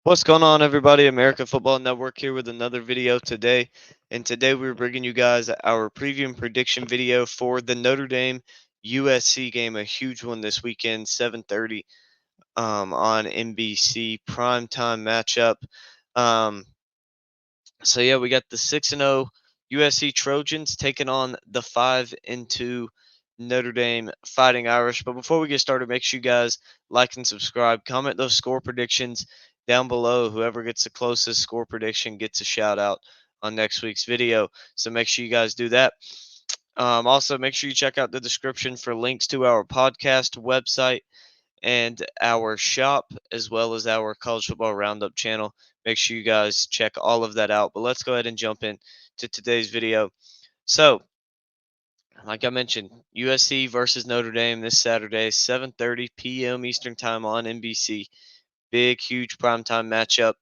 What's going on, everybody? American Football Network here with another video today. And today we're bringing you guys our preview and prediction video for the Notre Dame USC game, a huge one this weekend, 7:30 on NBC primetime matchup. Um, so yeah, we got the 6-0 USC Trojans taking on the 5-2 Notre Dame Fighting Irish. But before we get started, make sure you guys like and subscribe. Comment those score predictions down below. Whoever gets the closest score prediction gets a shout out on next week's video. So make sure you guys do that. Also, make sure you check out the description for links to our podcast website and our shop, as well as our college football roundup channel. Make sure you guys check all of that out. But let's go ahead and jump in to today's video. So, like I mentioned, USC versus Notre Dame this Saturday, 7:30 p.m. Eastern Time on NBC. Big, huge primetime matchup.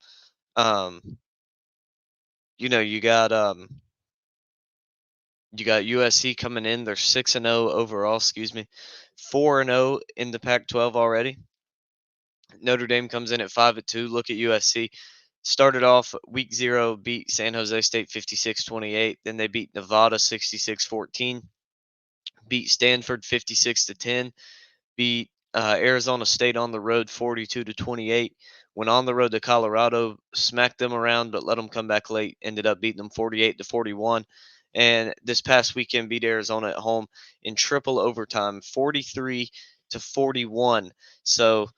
Um, you got USC coming in. They're 6-0 overall. Excuse me, 4-0 in the Pac-12 already. Notre Dame comes in at 5-2. Look at USC. Started off week 0, beat San Jose State 56-28. Then they beat Nevada 66-14. Beat Stanford 56-10. Beat Arizona State on the road 42-28. Went on the road to Colorado, smacked them around, but let them come back late. Ended up beating them 48-41. And this past weekend beat Arizona at home in triple overtime, 43-41. So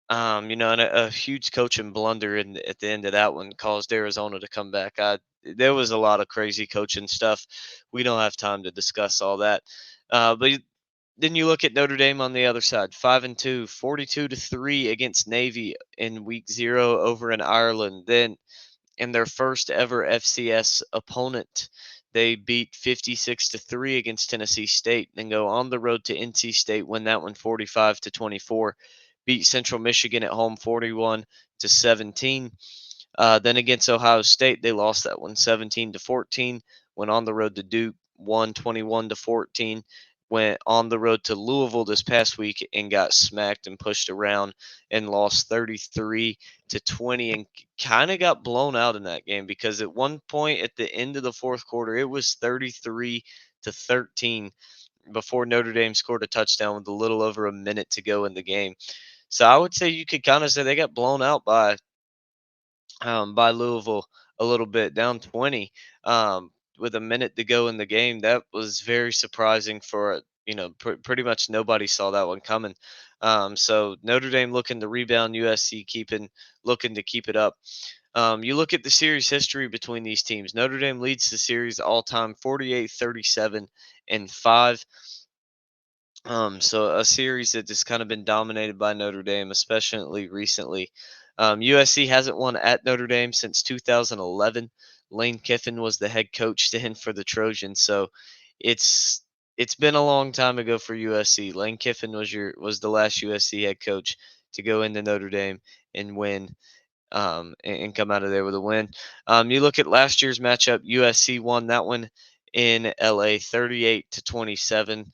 and a huge coaching blunder at the end of that one caused Arizona to come back. There was a lot of crazy coaching stuff. We don't have time to discuss all that. But then you look at Notre Dame on the other side, 5-2, 42-3 against Navy in week 0 over in Ireland. Then in their first ever FCS opponent, they beat 56-3 against Tennessee State, then go on the road to NC State, win that one 45-24, beat Central Michigan at home 41-17. Then against Ohio State, they lost that one 17-14. Went on the road to Duke, won 21-14. Went on the road to Louisville this past week and got smacked and pushed around and lost 33-20 and kind of got blown out in that game because at one point at the end of the fourth quarter, it was 33-13 before Notre Dame scored a touchdown with a little over a minute to go in the game. So I would say you could kind of say they got blown out by Louisville a little bit, down 20 with a minute to go in the game. That was very surprising for pretty much nobody saw that one coming. So Notre Dame looking to rebound, USC keeping looking to keep it up. You look at the series history between these teams. Notre Dame leads the series all time 48-37-5. So a series that has kind of been dominated by Notre Dame, especially recently. USC hasn't won at Notre Dame since 2011. Lane Kiffin was the head coach then for the Trojans, so it's it's been a long time ago for USC. Lane Kiffin was the last USC head coach to go into Notre Dame and win and come out of there with a win. You look at last year's matchup, USC won that one in LA 38-27.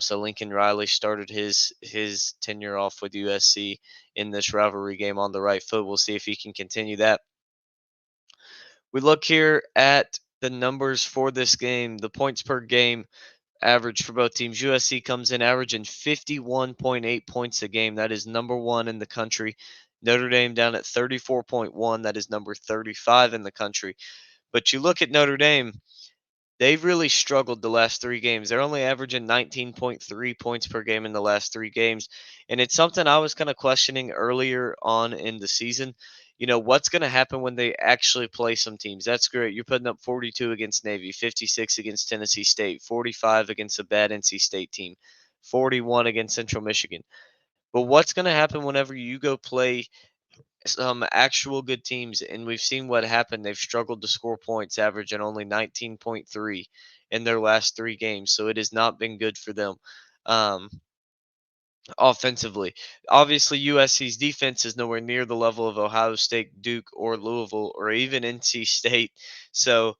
So Lincoln Riley started his tenure off with USC in this rivalry game on the right foot. We'll see if he can continue that. We look here at the numbers for this game, the points per game average for both teams. USC comes in averaging 51.8 points a game. That is number 1 in the country. Notre Dame down at 34.1. That is number 35 in the country. But you look at Notre Dame, they've really struggled the last 3 games. They're only averaging 19.3 points per game in the last 3 games. And it's something I was kind of questioning earlier on in the season. What's going to happen when they actually play some teams? That's great. You're putting up 42 against Navy, 56 against Tennessee State, 45 against a bad NC State team, 41 against Central Michigan. But what's going to happen whenever you go play some actual good teams? And we've seen what happened. They've struggled to score points, averaging only 19.3 in their last 3 games. So it has not been good for them. Um, Offensively. Obviously, USC's defense is nowhere near the level of Ohio State, Duke, or Louisville, or even NC State. So,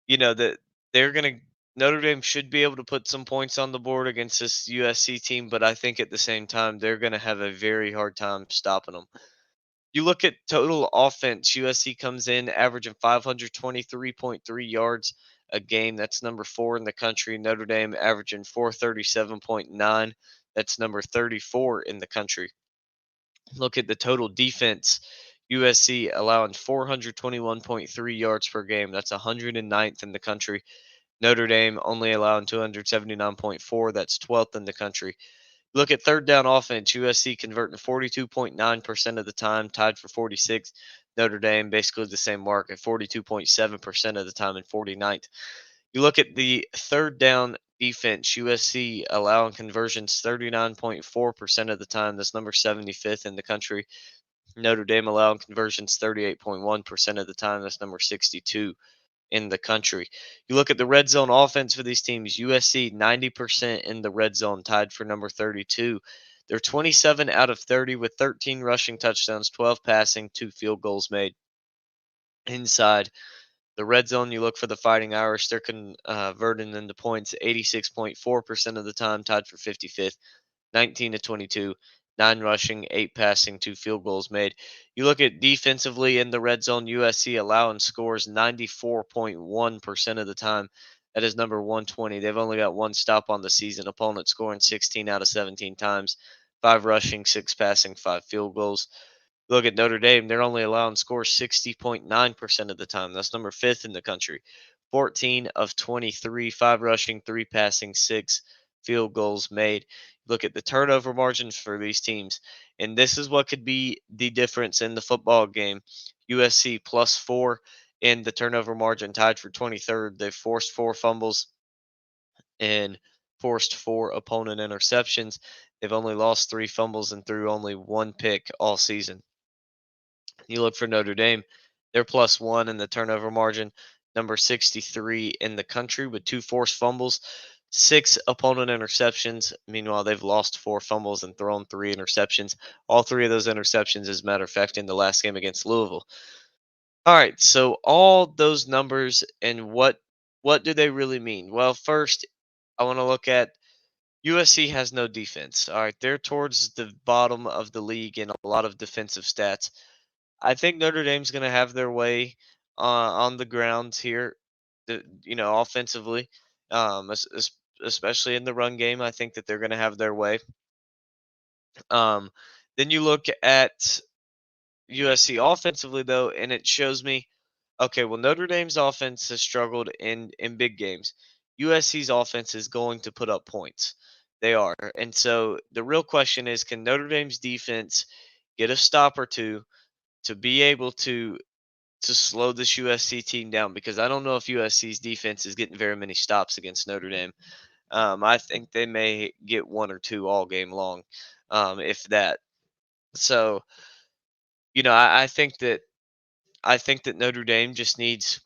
that they're going to Notre Dame should be able to put some points on the board against this USC team, but I think at the same time they're going to have a very hard time stopping them. You look at total offense, USC comes in averaging 523.3 yards a game. That's number 4 in the country. Notre Dame averaging 437.9. That's number 34 in the country. Look at the total defense. USC allowing 421.3 yards per game. That's 109th in the country. Notre Dame only allowing 279.4. That's 12th in the country. Look at third down offense. USC converting 42.9% of the time, tied for 46. Notre Dame basically the same mark at 42.7% of the time and 49th. You look at the third down defense. USC allowing conversions 39.4% of the time. That's number 75th in the country. Notre Dame allowing conversions 38.1% of the time. That's number 62 in the country. You look at the red zone offense for these teams, USC 90% in the red zone, tied for number 32. They're 27 out of 30 with 13 rushing touchdowns, 12 passing, 2 field goals made. Inside the red zone, you look for the Fighting Irish. They're converting into points 86.4% of the time, tied for 55th. 19 to 22, 9 rushing, 8 passing, 2 field goals made. You look at defensively in the red zone, USC allowing scores 94.1% of the time. That is number 120. They've only got one stop on the season. Opponent scoring 16 out of 17 times, 5 rushing, 6 passing, 5 field goals. Look at Notre Dame, they're only allowing scores 60.9% of the time. That's number 5th in the country. 14 of 23, 5 rushing, 3 passing, 6 field goals made. Look at the turnover margins for these teams. And this is what could be the difference in the football game. USC plus 4 in the turnover margin, tied for 23rd. They've forced 4 fumbles and forced 4 opponent interceptions. They've only lost 3 fumbles and threw only 1 pick all season. You look for Notre Dame, they're plus 1 in the turnover margin, number 63 in the country with 2 forced fumbles, 6 opponent interceptions. Meanwhile, they've lost 4 fumbles and thrown 3 interceptions. All 3 of those interceptions, as a matter of fact, in the last game against Louisville. All right, so all those numbers and what do they really mean? Well, first, I want to look at USC has no defense. All right, they're towards the bottom of the league in a lot of defensive stats. I think Notre Dame's going to have their way on the grounds here, offensively, especially in the run game. I think that they're going to have their way. Um, then you look at USC offensively, though, and it shows me, okay, well, Notre Dame's offense has struggled in big games. USC's offense is going to put up points. They are. And so the real question is, can Notre Dame's defense get a stop or two to be able to slow this USC team down? Because I don't know if USC's defense is getting very many stops against Notre Dame. I think they may get 1 or 2 all game long, if that. So, I think that Notre Dame just needs,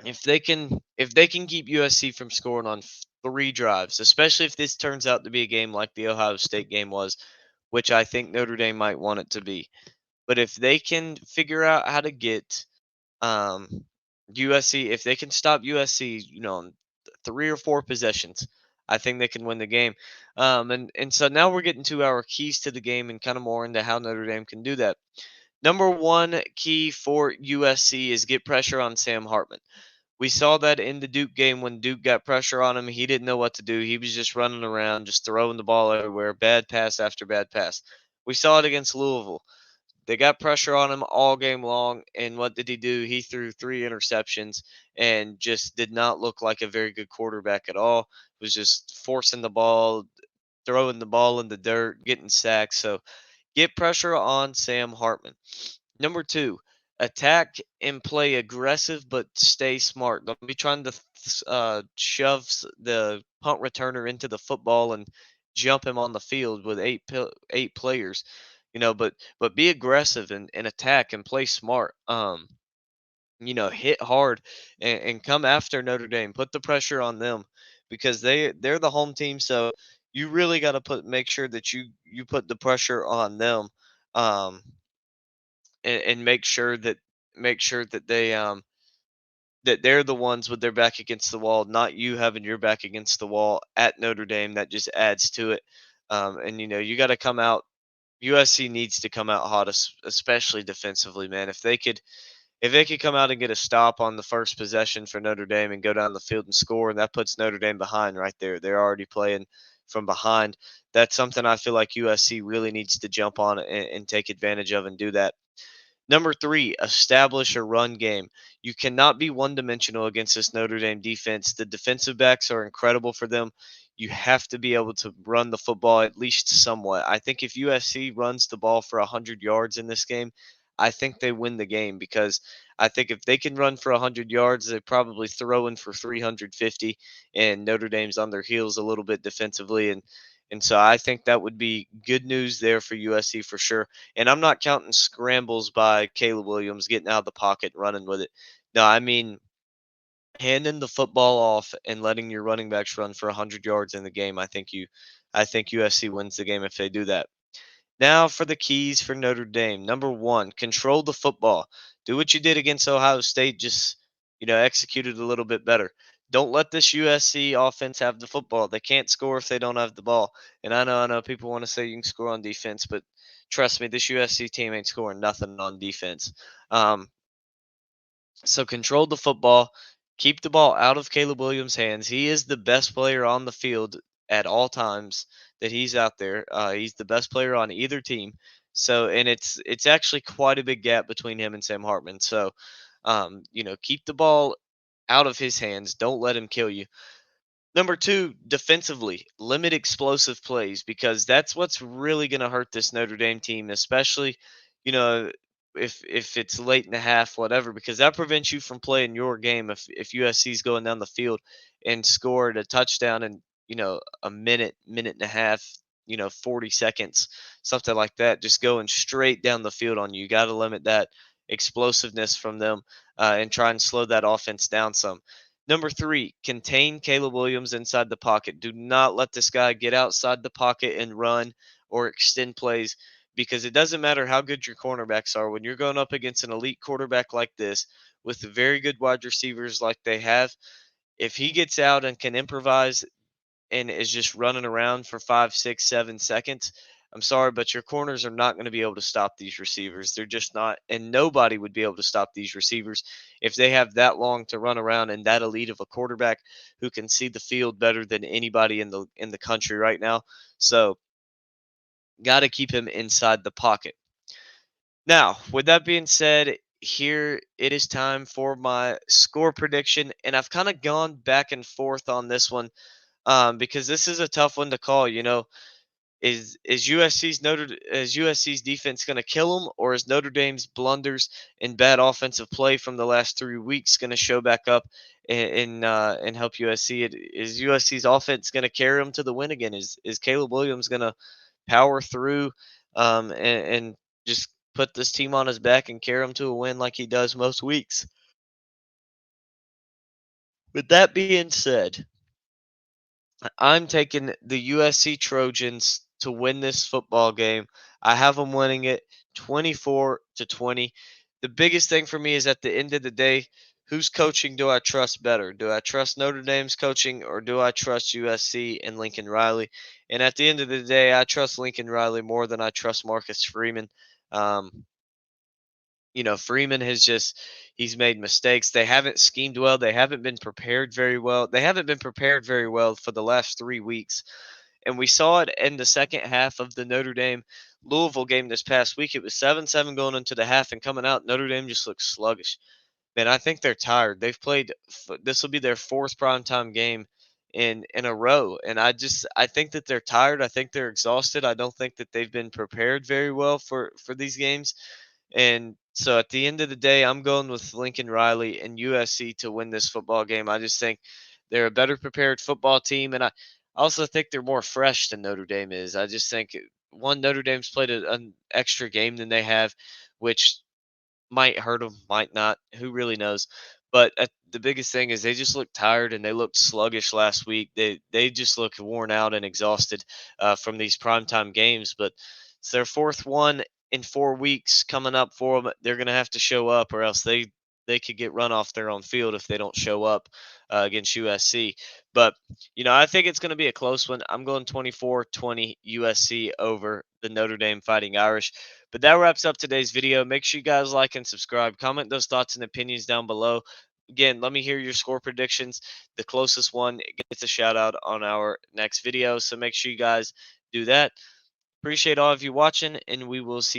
if they can keep USC from scoring on 3 drives, especially if this turns out to be a game like the Ohio State game was, which I think Notre Dame might want it to be. But if they can figure out how to get um, USC, if they can stop USC, on 3 or 4 possessions, I think they can win the game. And so now we're getting to our keys to the game and kind of more into how Notre Dame can do that. Number one key for USC is get pressure on Sam Hartman. We saw that in the Duke game when Duke got pressure on him. He didn't know what to do. He was just running around, just throwing the ball everywhere, bad pass after bad pass. We saw it against Louisville. They got pressure on him all game long, and what did he do? He threw 3 interceptions and just did not look like a very good quarterback at all. Was just forcing the ball, throwing the ball in the dirt, getting sacks. So get pressure on Sam Hartman. Number 2, attack and play aggressive, but stay smart. Don't be trying to shove the punt returner into the football and jump him on the field with 8 players. But be aggressive and attack and play smart. Hit hard and come after Notre Dame. Put the pressure on them because they're the home team. So you really got to make sure that you put the pressure on them. Um, and make sure that they're the ones with their back against the wall, not you having your back against the wall at Notre Dame. That just adds to it. And you got to come out. USC needs to come out hot, especially defensively, man. If they could come out and get a stop on the first possession for Notre Dame and go down the field and score, and that puts Notre Dame behind right there. They're already playing from behind. That's something I feel like USC really needs to jump on and take advantage of and do that. Number three, establish a run game. You cannot be one dimensional against this Notre Dame defense. The defensive backs are incredible for them. You have to be able to run the football at least somewhat. I think if USC runs the ball for 100 yards in this game, I think they win the game because I think if they can run for 100 yards, they're probably throwing for 350, and Notre Dame's on their heels a little bit defensively. And so I think that would be good news there for USC for sure. And I'm not counting scrambles by Caleb Williams getting out of the pocket and running with it. No, I mean handing the football off and letting your running backs run for 100 yards in the game. I think USC wins the game if they do that. Now for the keys for Notre Dame. Number one, control the football. Do what you did against Ohio State. Just execute it a little bit better. Don't let this USC offense have the football. They can't score if they don't have the ball. And I know people want to say you can score on defense, but trust me, this USC team ain't scoring nothing on defense. Um, so control the football, keep the ball out of Caleb Williams' hands. He is the best player on the field at all times that he's out there. He's the best player on either team. So and it's actually quite a big gap between him and Sam Hartman. So keep the ball out of his hands. Don't let him kill you. Number two, defensively, limit explosive plays because that's what's really going to hurt this Notre Dame team, especially, you know, if it's late in the half, whatever, because that prevents you from playing your game. If USC's going down the field and scored a touchdown in a minute and a half, 40 seconds, something like that, just going straight down the field on you. You got to limit that explosiveness from them and try and slow that offense down some. Number three, contain Caleb Williams inside the pocket. Do not let this guy get outside the pocket and run or extend plays because it doesn't matter how good your cornerbacks are. When you're going up against an elite quarterback like this with very good wide receivers like they have, if he gets out and can improvise and is just running around for 5, 6, 7 seconds, I'm sorry, but your corners are not going to be able to stop these receivers. They're just not, and nobody would be able to stop these receivers if they have that long to run around and that elite of a quarterback who can see the field better than anybody in the country right now. So, got to keep him inside the pocket. Now, with that being said, here it is time for my score prediction, and I've kind of gone back and forth on this one because this is a tough one to call. Is USC's defense going to kill them, or is Notre Dame's blunders and bad offensive play from the last 3 weeks going to show back up and help USC? Is USC's offense going to carry them to the win again? Is Caleb Williams going to power through and just put this team on his back and carry them to a win like he does most weeks? With that being said, I'm taking the USC Trojans to win this football game. I have them winning it 24-20. The biggest thing for me is at the end of the day, whose coaching do I trust better? Do I trust Notre Dame's coaching or do I trust USC and Lincoln Riley? And at the end of the day, I trust Lincoln Riley more than I trust Marcus Freeman. Um, Freeman he's made mistakes. They haven't schemed well. They haven't been prepared very well. They haven't been prepared very well for the last 3 weeks. And we saw it in the second half of the Notre Dame Louisville game this past week. It was 7-7 going into the half and coming out. Notre Dame just looks sluggish. Man, I think they're tired. They've played, this will be their fourth primetime game in a row. And I think that they're tired. I think they're exhausted. I don't think that they've been prepared very well for these games. And so at the end of the day, I'm going with Lincoln Riley and USC to win this football game. I just think they're a better prepared football team. And I also think they're more fresh than Notre Dame is. I just think one, Notre Dame's played an extra game than they have, which might hurt them, might not. Who really knows? But the biggest thing is they just look tired and they looked sluggish last week. They just look worn out and exhausted from these primetime games. But it's their fourth one in 4 weeks coming up for them. They're going to have to show up, or else they could get run off their own field if they don't show up against USC. But, I think it's going to be a close one. I'm going 24-20 USC over the Notre Dame Fighting Irish. But that wraps up today's video. Make sure you guys like and subscribe. Comment those thoughts and opinions down below. Again, let me hear your score predictions. The closest one gets a shout out on our next video. So make sure you guys do that. Appreciate all of you watching, and we will see